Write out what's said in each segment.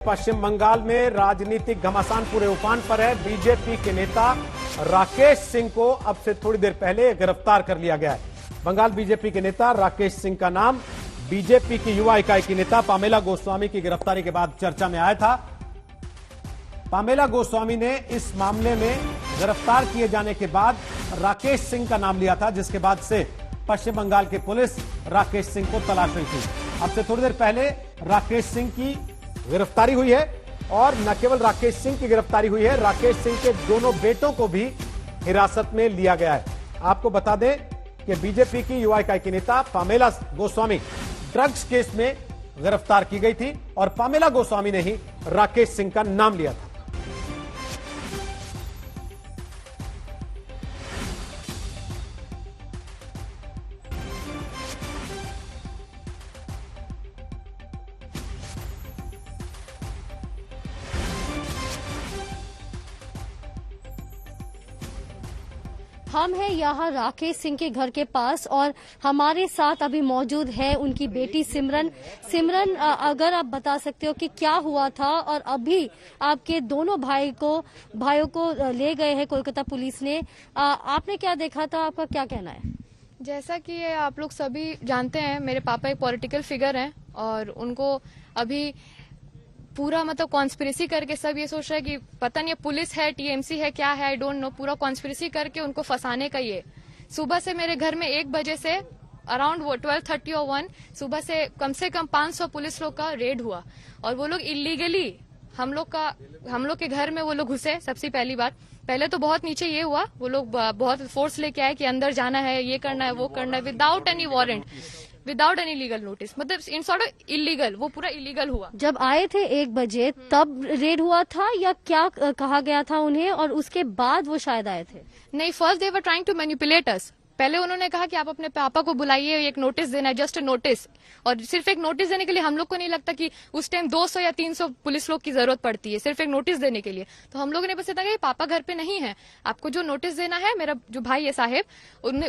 पश्चिम बंगाल में राजनीतिक घमासान पूरे उफान पर है। बीजेपी के नेता राकेश सिंह को अब से थोड़ी देर पहले गिरफ्तार कर लिया गया है। बंगाल बीजेपी के नेता राकेश सिंह का नाम बीजेपी की युवा इकाई की नेता पामेला गोस्वामी की गिरफ्तारी के बाद चर्चा में आया था। पामेला गोस्वामी ने इस मामले में गिरफ्तार किए जाने के बाद राकेश सिंह का नाम लिया था, जिसके बाद से पश्चिम बंगाल की पुलिस राकेश सिंह को तलाश रही थी। अब से थोड़ी देर पहले राकेश सिंह की गिरफ्तारी हुई है और न केवल राकेश सिंह की गिरफ्तारी हुई है, राकेश सिंह के दोनों बेटों को भी हिरासत में लिया गया है। आपको बता दें कि बीजेपी की युवा इकाई की नेता पामेला गोस्वामी ड्रग्स केस में गिरफ्तार की गई थी और पामेला गोस्वामी ने ही राकेश सिंह का नाम लिया था। हम हैं यहाँ राकेश सिंह के घर के पास और हमारे साथ अभी मौजूद है उनकी बेटी सिमरन। सिमरन, अगर आप बता सकते हो कि क्या हुआ था और अभी आपके दोनों भाइयों को ले गए हैं कोलकाता पुलिस ने, आपने क्या देखा था, आपका क्या कहना है? जैसा कि आप लोग सभी जानते हैं, मेरे पापा एक पॉलिटिकल फिगर हैं और उनको अभी पूरा मतलब कॉन्स्पिरेसी करके सब ये सोच रहा है कि पता नहीं पुलिस है, टीएमसी है, क्या है, आई डोंट नो, पूरा कॉन्स्पिरेसी करके उनको फंसाने का ये। सुबह से मेरे घर में 1 बजे से अराउंड 12:30 और 1 सुबह से कम 500 पुलिस लोग का रेड हुआ और वो लोग इलीगली हम लोग के घर में वो लोग घुसे। सबसे पहली बात, पहले तो बहुत नीचे ये हुआ, वो लोग बहुत फोर्स लेके आए कि अंदर जाना है, ये करना है, वो करना है, without any warrant, without any legal notice, मतलब इन सॉर्ट ऑफ इलीगल, वो पूरा इलीगल हुआ। जब आए थे 1 बजे तब रेड हुआ था या क्या कहा गया था उन्हें, और उसके बाद वो शायद आए थे? नहीं, first they were trying to manipulate us. पहले उन्होंने कहा कि आप अपने पापा को बुलाइए, एक नोटिस देना है, जस्ट नोटिस। और सिर्फ एक नोटिस देने के लिए हम लोग को नहीं लगता कि उस टाइम 200 या 300 पुलिस लोग की जरूरत पड़ती है सिर्फ एक नोटिस देने के लिए। तो हम लोगों ने बस इतना कहा पापा घर पे नहीं है, आपको जो नोटिस देना है, मेरा जो भाई है साहेब,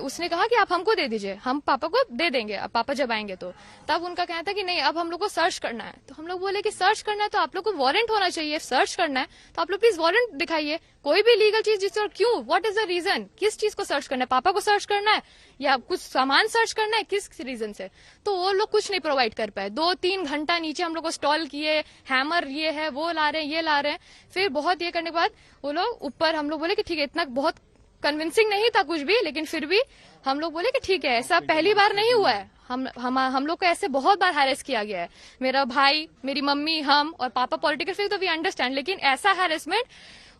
उसने कहा कि आप हमको दे दीजिए, हम पापा को दे देंगे, अब पापा जब आएंगे तो। तब उनका कहना था कि नहीं, अब हम लोग को सर्च करना है। तो हम लोग बोले कि सर्च करना है तो आप लोग को वारंट होना चाहिए, सर्च करना है तो आप लोग प्लीज वारंट दिखाइए, कोई भी लीगल चीज जिससे। और क्यों, व्हाट इज द रीजन, किस चीज को सर्च करना है, पापा को सर्च करना है या कुछ सामान सर्च करना है, किस रीजन से? तो वो लोग कुछ नहीं प्रोवाइड कर पाए। 2-3 घंटा नीचे हम लोग को स्टॉल किए, हैमर ये है, वो ला रहे हैं, ये ला रहे हैं। फिर बहुत ये करने के बाद वो लोग ऊपर, हम लोग बोले कि ठीक है, इतना बहुत कन्विंसिंग नहीं था कुछ भी, लेकिन फिर भी हम लोग बोले कि ठीक है, ऐसा पहली बार नहीं हुआ है, हम लोग को ऐसे बहुत बार हैरेस किया गया है, मेरा भाई, मेरी मम्मी, हम और पापा पॉलिटिकल फिगर, तो वी अंडरस्टैंड, लेकिन ऐसा हैरेसमेंट।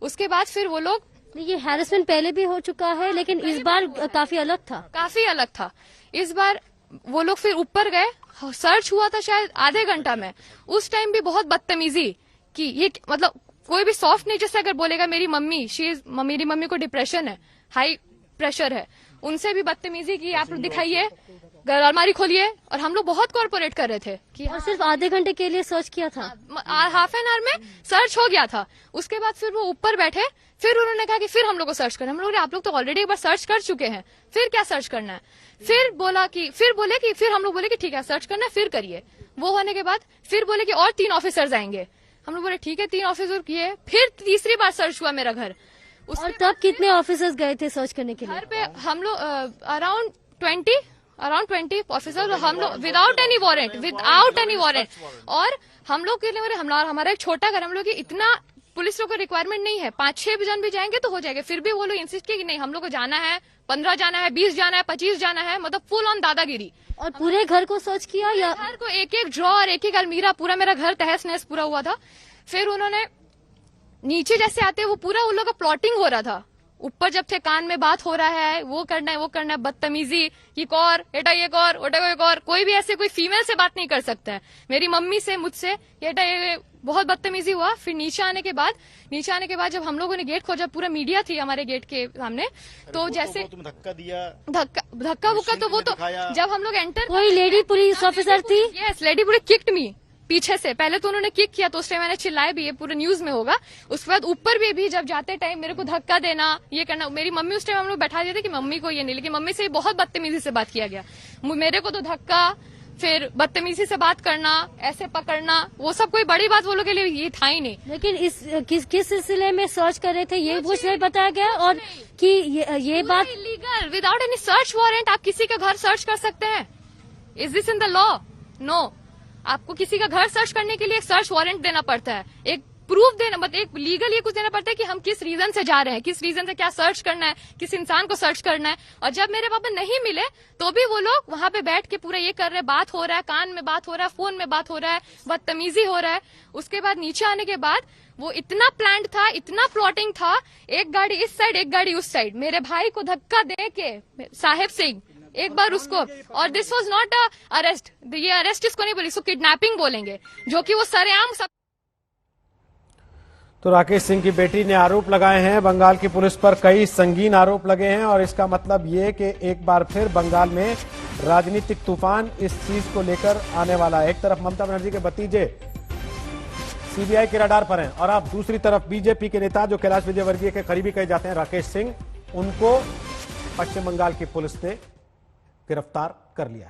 उसके बाद फिर वो लोग, ये हैरेसमेंट पहले भी हो चुका है लेकिन इस बार काफी अलग था। इस बार वो लोग फिर ऊपर गए, सर्च हुआ था शायद आधे घंटा में। उस टाइम भी बहुत बदतमीजी कि ये, मतलब कोई भी सॉफ्ट नेचर से अगर बोलेगा मेरी मम्मी को डिप्रेशन है, हाई प्रेशर है, उनसे भी बदतमीजी की, आप दिखाइए, अलमारी खोलिए। और हम लोग बहुत कॉर्पोरेट कर रहे थे कि और सिर्फ आधे घंटे के लिए सर्च किया था, हाफ एन आवर में सर्च हो गया था। उसके बाद फिर वो ऊपर बैठे, फिर उन्होंने कहा कि फिर हम लोग को सर्च करना है। हम लोग, आप लोग तो ऑलरेडी एक बार सर्च कर चुके हैं, फिर क्या सर्च करना है? फिर हम लोग बोले कि ठीक है, सर्च करना है, फिर करिए। वो होने के बाद फिर बोले कि और 3 ऑफिसर्स आएंगे। हम लोग बोले ठीक है, 3 ऑफिसर किए। फिर तीसरी बार सर्च हुआ मेरा घर। और तब कितने ऑफिसर्स गए थे सर्च करने के लिए? घर पे हम लोग अराउंड 20 ऑफिसर, हम लोग विदाउट एनी वारंट। और हम लोग के लिए, हमारा एक छोटा घर, हम लोग की इतना पुलिस लोग को रिक्वायरमेंट नहीं है, 5-6 जन भी जाएंगे तो हो जाएगा। फिर भी वो लोग इंसिस्ट किए कि नहीं, हम लोग को जाना है, 15 जाना है, 20 जाना है, 25 जाना है, मतलब फुल ऑन दादागिरी। और पूरे घर को सर्च किया या घर को, एक ड्रॉर, एक अलमीरा, पूरा मेरा घर तहस नहस पूरा हुआ था। फिर उन्होंने नीचे जैसे आते, वो पूरा उन लोग का प्लॉटिंग हो रहा था। ऊपर जब थे, कान में बात हो रहा है, वो करना है, बदतमीजी, ये कौर बेटा, ये कौर, एक और, कोई भी ऐसे कोई फीमेल से बात नहीं कर सकता है। मेरी मम्मी से, मुझसे, ये बहुत बदतमीजी हुआ। फिर नीचे आने के बाद जब हम लोगों ने गेट खोजा, पूरा मीडिया थी हमारे गेट के सामने, तो जैसे धक्का दिया, धक्का बुक्का, तो वो तो जब हम लोग एंटर, कोई लेडी पुलिस ऑफिसर थी, यस, लेडी पुलिस किक्ड मी पीछे से। पहले तो उन्होंने किक किया, तो उस टाइम मैंने चिल्लाया भी, ये पूरे न्यूज में होगा। उसके बाद ऊपर भी जब जाते टाइम मेरे को धक्का देना, ये करना। मेरी मम्मी, उस टाइम हम लोग बैठा देते कि मम्मी को ये नहीं, लेकिन मम्मी से बहुत बदतमीजी से बात किया गया। मेरे को तो धक्का, फिर बदतमीजी से बात करना, ऐसे पकड़ना, वो सब कोई बड़ी बात वो लोग के लिए ये था ही नहीं। लेकिन किस सिलसिले में सर्च कर रहे थे ये कुछ नहीं बताया गया, और कि ये बात illegal without any search warrant आप किसी का घर सर्च कर सकते हैं? Is this in the law? No. आपको किसी का घर सर्च करने के लिए एक सर्च वारंट देना पड़ता है, एक प्रूफ देना, मतलब एक लीगल ये कुछ देना पड़ता है कि हम किस रीजन से जा रहे हैं, किस रीजन से क्या सर्च करना है, किस इंसान को सर्च करना है। और जब मेरे पापा नहीं मिले तो भी वो लोग वहां पे बैठ के पूरा ये कर रहे हैं, बात हो रहा है, कान में बात हो रहा है, फोन में बात हो रहा है, बदतमीजी हो रहा है। उसके बाद नीचे आने के बाद वो इतना प्लान्ड था, इतना प्लॉटिंग था, एक गाड़ी इस साइड एक गाड़ी उस साइड, मेरे भाई को धक्का दे के साहेब सिंह एक बार उसको, और this was not a arrest, ये अरेस्ट इसको नहीं बोलेंगे, इसको किडनैपिंग बोलेंगे, जो कि वो सरेआम सब। तो राकेश सिंह की बेटी ने आरोप लगाए हैं बंगाल की पुलिस पर, कई संगीन आरोप लगे हैं, और इसका मतलब ये कि एक बार फिर बंगाल में राजनीतिक तूफान इस चीज को लेकर आने वाला है। एक तरफ ममता बनर्जी के भतीजे सीबीआई के रडार पर हैं, और अब दूसरी तरफ बीजेपी के नेता जो कैलाश विजयवर्गीय के करीबी कहे जाते हैं राकेश सिंह, उनको पश्चिम बंगाल की पुलिस ने गिरफ्तार कर लिया है।